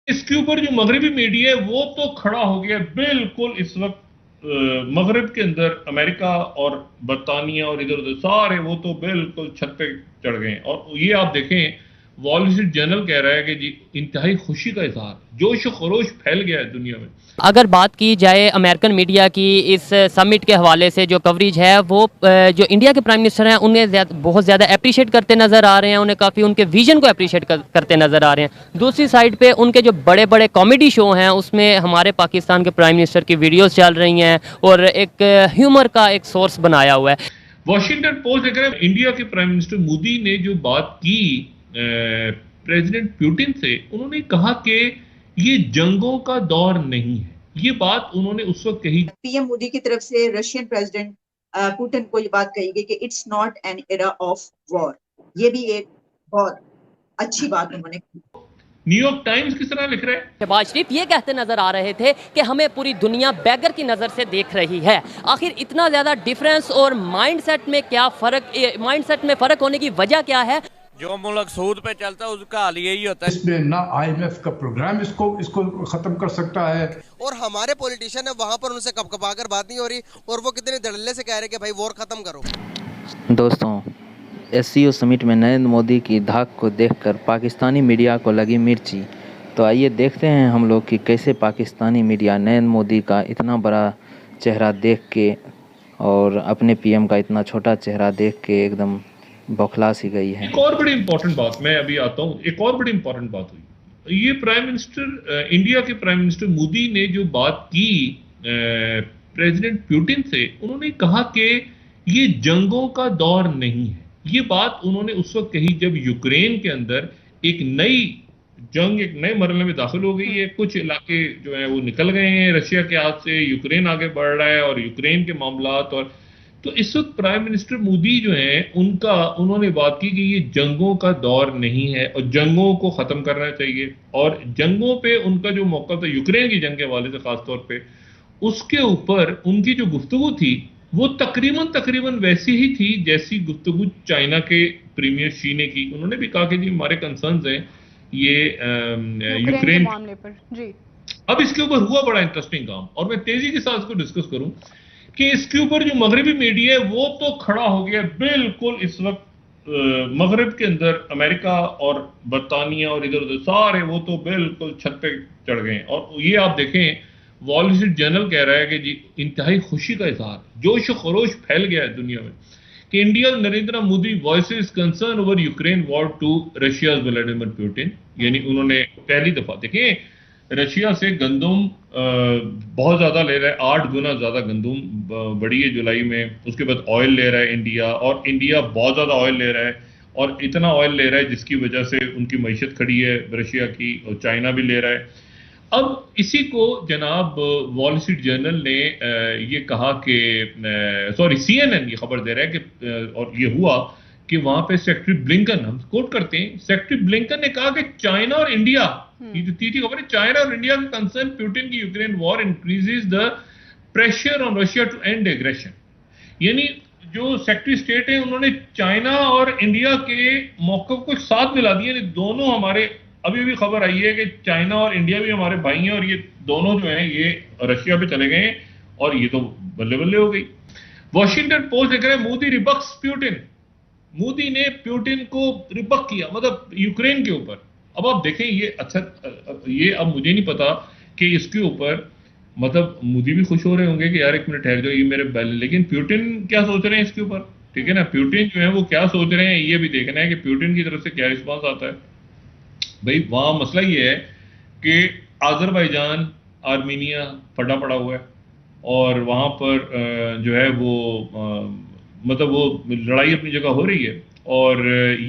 इसके ऊपर जो मगरबी मीडिया है वो तो खड़ा हो गया बिल्कुल इस वक्त। मगरब के अंदर अमेरिका और बरतानिया और इधर उधर सारे वो तो बिल्कुल छत पे चढ़ गए हैं। और ये आप देखें, वॉल स्ट्रीट जर्नल कह रहा है कि जी इंतहाई खुशी का इजहार, जोश खरोश फैल गया है दुनिया में। अगर बात की जाए अमेरिकन मीडिया की इस समिट के हवाले से जो कवरेज है वो जो इंडिया के प्राइम मिनिस्टर हैं उन्हें बहुत ज़्यादा अप्रिशिएट करते नज़र आ रहे हैं, उन्हें काफ़ी उनके विजन को अप्रिशिएट करते नज़र आ रहे हैं। दूसरी साइड पे उनके जो बड़े बड़े कॉमेडी शो हैं उसमें हमारे पाकिस्तान के प्राइम मिनिस्टर की वीडियोज़ चल रही हैं और एक ह्यूमर का एक सोर्स बनाया हुआ है। वॉशिंगटन पोस्ट देख रहे हैं, इंडिया के प्राइम मिनिस्टर मोदी ने जो बात की प्रेसिडेंट पुतिन से, उन्होंने कहा कि ये जंगों का दौर नहीं है। ये बात उन्होंने उस वक्त कही। पीएम मोदी की तरफ से रशियन प्रेसिडेंट पुतिन को ये बात कही गई कि it's not an era of war. ये भी एक बहुत अच्छी बात उन्होंने की। न्यूयॉर्क टाइम्स किस तरह लिख रहे हैं, शहबाज शरीफ ये कहते नजर आ रहे थे कि हमें पूरी दुनिया बैगर की नज़र से देख रही है। आखिर इतना ज़्यादा डिफरेंस और माइंडसेट में क्या फ़र्क, माइंडसेट में फ़र्क होने की वजह क्या है? जो मुल्क सूद पे चलता है उसका हाल यही होता है। इसमें ना IMF का प्रोग्राम इसको खत्म कर सकता है। और हमारे पॉलिटिशियन है वहाँ पर उनसे कपकपा कर बात नहीं हो रही और वो कितने धड़ल्ले से कह रहे हैं कि भाई वॉर खत्म करो। दोस्तों, SCO समिट में नरेंद्र मोदी की धाक को देखकर पाकिस्तानी मीडिया को लगी मिर्ची। तो आइए देखते हैं हम लोग कि कैसे पाकिस्तानी मीडिया नरेंद्र मोदी का इतना बड़ा चेहरा देख के और अपने PM का इतना छोटा चेहरा देख के एकदम बौखला सी गई है। एक और बड़ी इंपॉर्टेंट बात, मैं अभी आता हूं, एक और बड़ी इंपॉर्टेंट बात हुई। ये प्राइम मिनिस्टर, इंडिया के प्राइम मिनिस्टर मोदी ने जो बात की प्रेसिडेंट पुतिन से, उन्होंने कहा कि ये जंगों का दौर नहीं है। ये बात उन्होंने उस वक्त कही जब यूक्रेन के अंदर एक नई जंग, एक नए मरहले में दाखिल हो गई है। कुछ इलाके जो है वो निकल गए हैं रशिया के हाथ से, यूक्रेन आगे बढ़ रहा है और यूक्रेन के मामलात। और तो इस वक्त प्राइम मिनिस्टर मोदी जो है उन्होंने बात की कि ये जंगों का दौर नहीं है और जंगों को खत्म करना चाहिए। और जंगों पे उनका जो मौका था यूक्रेन की जंग के हवाले से खासतौर पे, उसके ऊपर उनकी जो गुफ्तगू थी वो तकरीबन वैसी ही थी जैसी गुफ्तगू चाइना के प्रीमियर शी ने की। उन्होंने भी कहा कि जी हमारे कंसर्न्स हैं ये यूक्रेन के मामले पर। जी, अब इसके ऊपर हुआ बड़ा इंटरेस्टिंग काम और मैं तेजी के साथ इसको डिस्कस करूं कि इसके ऊपर जो मगरबी मीडिया है वो तो खड़ा हो गया बिल्कुल इस वक्त। मगरब के अंदर अमेरिका और बरतानिया और इधर उधर सारे वो तो बिल्कुल छत पे चढ़ गए हैं। और ये आप देखें, वॉल स्ट्रीट जर्नल कह रहा है कि जी इंतहाई खुशी का इजहार, जोश खरोश फैल गया है दुनिया में कि India Narendra Modi voices concern over Ukraine war to Russia's Vladimir Putin. यानी उन्होंने पहली दफा, देखिए रशिया से गंदम बहुत ज्यादा ले रहा है, 8 गुना ज्यादा गंदम बढ़ी है जुलाई में। उसके बाद ऑयल ले रहा है इंडिया, और इंडिया बहुत ज्यादा ऑयल ले रहा है और इतना ऑयल ले रहा है जिसकी वजह से उनकी मईशत खड़ी है रशिया की, और चाइना भी ले रहा है। अब इसी को जनाब वॉल स्ट्रीट जर्नल ने ये कहा कि CNN ये खबर दे रहा है कि और ये हुआ कि वहां पे सेक्रेटरी ब्लिंकन, हम कोट करते हैं, सेक्रेटरी ब्लिंकन ने कहा कि चाइना और इंडिया, ये जो तीसरी खबर है, चाइना और इंडिया का कंसर्न पुतिन की Ukraine war increases the pressure on Russia to end aggression. यानी जो सेक्रेटरी स्टेट है उन्होंने चाइना और इंडिया के मौके को साथ मिला दिया। दोनों हमारे, अभी भी खबर आई है कि चाइना और इंडिया भी हमारे भाई हैं और ये दोनों जो हैं ये रशिया पे चले गए और ये तो बल्ले बल्ले हो गई। वॉशिंगटन पोस्ट देख रहे हैं, मोदी रिबक्स पुतिन। मोदी ने पुतिन को रिबक किया, मतलब यूक्रेन के ऊपर। अब आप देखें ये अच्छा, ये अब मुझे नहीं पता कि इसके ऊपर मतलब मोदी भी खुश हो रहे होंगे कि यार एक मिनट ठहर जाओ ये मेरे बैल, लेकिन पुतिन क्या सोच रहे हैं इसके ऊपर, ठीक है ना। पुतिन जो है वो क्या सोच रहे हैं ये भी देखना है कि पुतिन की तरफ से क्या रिस्पॉन्स आता है। भाई वहां मसला ये है कि आज़रबाईजान आर्मीनिया फटा पड़ा हुआ है और वहां पर जो है वो मतलब वो लड़ाई अपनी जगह हो रही है और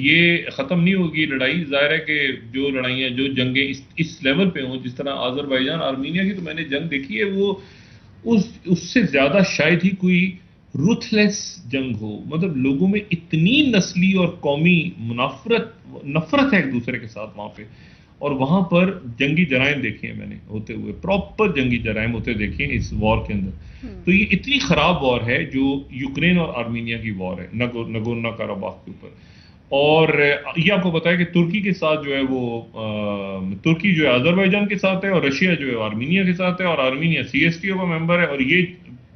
ये ख़त्म नहीं होगी लड़ाई। जाहिर है कि जो लड़ाइयाँ, जो जंगें इस लेवल पे हों, जिस तरह आज़रबाईजान आर्मीनिया की तो मैंने जंग देखी है, वो उससे ज़्यादा शायद ही कोई रुथलेस जंग हो। मतलब लोगों में इतनी नस्ली और कौमी नफरत है एक दूसरे के साथ वहां पे, और वहां पर जंगी जराइम देखे हैं मैंने होते हुए, प्रॉपर जंगी जराइम होते देखे हैं इस वॉर के अंदर। तो ये इतनी खराब वॉर है जो यूक्रेन और आर्मीनिया की वॉर है, नगोर्नो कराबाख के ऊपर। और ये आपको पता है कि तुर्की के साथ जो है वो तुर्की जो है अजरबैजान के साथ है, और रशिया जो है आर्मीनिया के साथ है, और आर्मीनिया CSTO का मेंबर है, और ये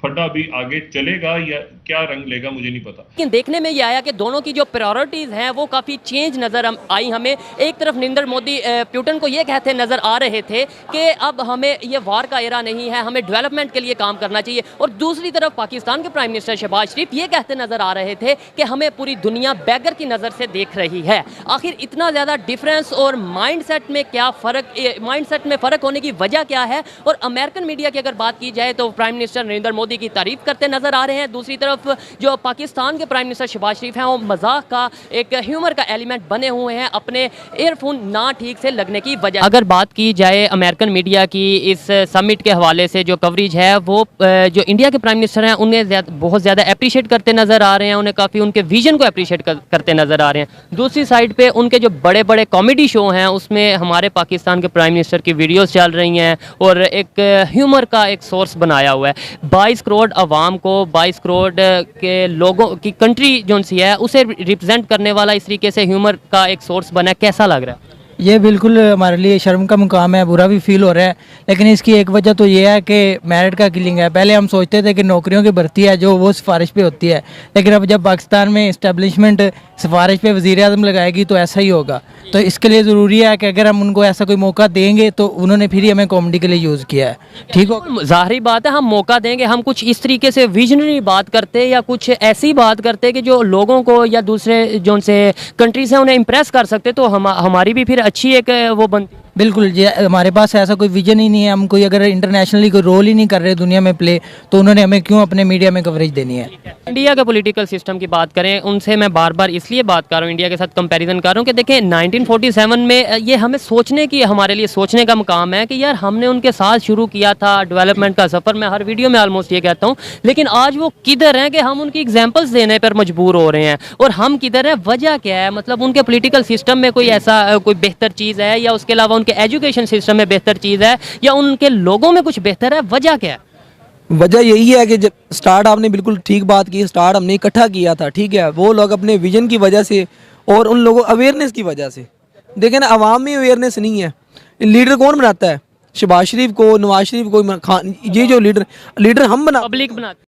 फड्डा भी आगे चलेगा या क्या रंग लेगा मुझे नहीं पता। लेकिन देखने में ये आया कि दोनों की जो प्रायोरिटीज़ हैं वो काफ़ी चेंज नज़र आई हमें। एक तरफ नरेंद्र मोदी पुतिन को ये कहते नज़र आ रहे थे कि अब हमें ये वार का एरा नहीं है, हमें डेवलपमेंट के लिए काम करना चाहिए, और दूसरी तरफ पाकिस्तान के प्राइम मिनिस्टर शहबाज शरीफ ये कहते नज़र आ रहे थे कि हमें पूरी दुनिया बैगर की नज़र से देख रही है। आखिर इतना ज़्यादा डिफरेंस और माइंडसेट में क्या फ़र्क, माइंडसेट में फ़र्क होने की वजह क्या है? और अमेरिकन मीडिया की अगर बात की जाए तो प्राइम मिनिस्टर नरेंद्र मोदी की तारीफ करते नजर आ रहे हैं, दूसरी तरफ जो पाकिस्तान के प्राइम मिनिस्टर शहबाज शरीफ हैं वो मजाक का, एक ह्यूमर का एलिमेंट बने हुए हैं अपने ईयरफोन ना ठीक से लगने की वजह। अगर बात की जाए अमेरिकन मीडिया की इस समिट के हवाले से जो कवरेज है वो जो इंडिया के प्राइम मिनिस्टर हैं उन्हें बहुत ज़्यादा अप्रिशिएट करते नज़र आ रहे हैं, उन्हें काफ़ी उनके विजन को अप्रिशिएट करते नज़र आ रहे हैं। दूसरी साइड पे उनके जो बड़े बड़े कॉमेडी शो हैं उसमें हमारे पाकिस्तान के प्राइम मिनिस्टर की वीडियोस चल रही हैं और एक ह्यूमर का एक सोर्स बनाया हुआ है। 22 करोड़ आवाम को, 22 करोड़ के लोगों की कंट्री जो सी है उसे रिप्रेजेंट करने वाला इस तरीके से ह्यूमर का एक सोर्स बना है, कैसा लग रहा है? ये बिल्कुल हमारे लिए शर्म का मुकाम है, बुरा भी फील हो रहा है, लेकिन इसकी एक वजह तो ये है कि मेरिट का किलिंग है। पहले हम सोचते थे कि नौकरियों की भर्ती है जो वो सिफारिश पे होती है, लेकिन अब जब पाकिस्तान में इस्टेब्लिशमेंट सिफारिश पे वज़ीर आज़म लगाएगी तो ऐसा ही होगा। तो इसके लिए ज़रूरी है कि अगर हम उनको ऐसा कोई मौका देंगे तो उन्होंने फिर ही हमें कॉमेडी के लिए यूज़ किया है, ठीक हो। ज़ाहिर बात है हम मौका देंगे, हम कुछ इस तरीके से विजनरी बात करते या कुछ ऐसी बात करते कि जो लोगों को या दूसरे जो उनसे कंट्री से उन्हें इम्प्रेस कर सकते, तो हमारी भी फिर अच्छी एक वो बनती। बिल्कुल जी, हमारे पास ऐसा कोई विजन ही नहीं है, हम कोई अगर इंटरनेशनली कोई रोल ही नहीं कर रहे दुनिया में प्ले, तो उन्होंने हमें क्यों अपने मीडिया में कवरेज देनी है। इंडिया के पॉलिटिकल सिस्टम की बात करें, उनसे मैं बार बार इसलिए बात कर रहा हूँ, इंडिया के साथ कंपैरिजन कर रहा हूँ कि देखें 1947 में ये हमें सोचने की, हमारे लिए सोचने का मुकाम है कि यार हमने उनके साथ शुरू किया था डेवलपमेंट का सफ़र। मैं हर वीडियो में ऑलमोस्ट ये कहता हूँ, लेकिन आज वो किधर हैं कि हम उनकी एग्जाम्पल्स देने पर मजबूर हो रहे हैं, और हम किधर हैं, वजह क्या है? मतलब उनके पॉलिटिकल सिस्टम में कोई ऐसा कोई बेहतर चीज़ है, या उसके अलावा उनके एजुकेशन सिस्टम में बेहतर चीज़ है, या उनके लोगों में कुछ बेहतर है? वजह क्या है? वजह यही है कि जब स्टार्ट, आपने बिल्कुल ठीक बात की, स्टार्ट हमने इकट्ठा किया था, ठीक है, वो लोग अपने विजन की वजह से और उन लोगों अवेयरनेस की वजह से, देखें ना आवाम में अवेयरनेस नहीं है। लीडर कौन बनाता है? शहबाज शरीफ को, नवाज शरीफ को, खान, ये जो लीडर हम बना, पब्लिक बनाती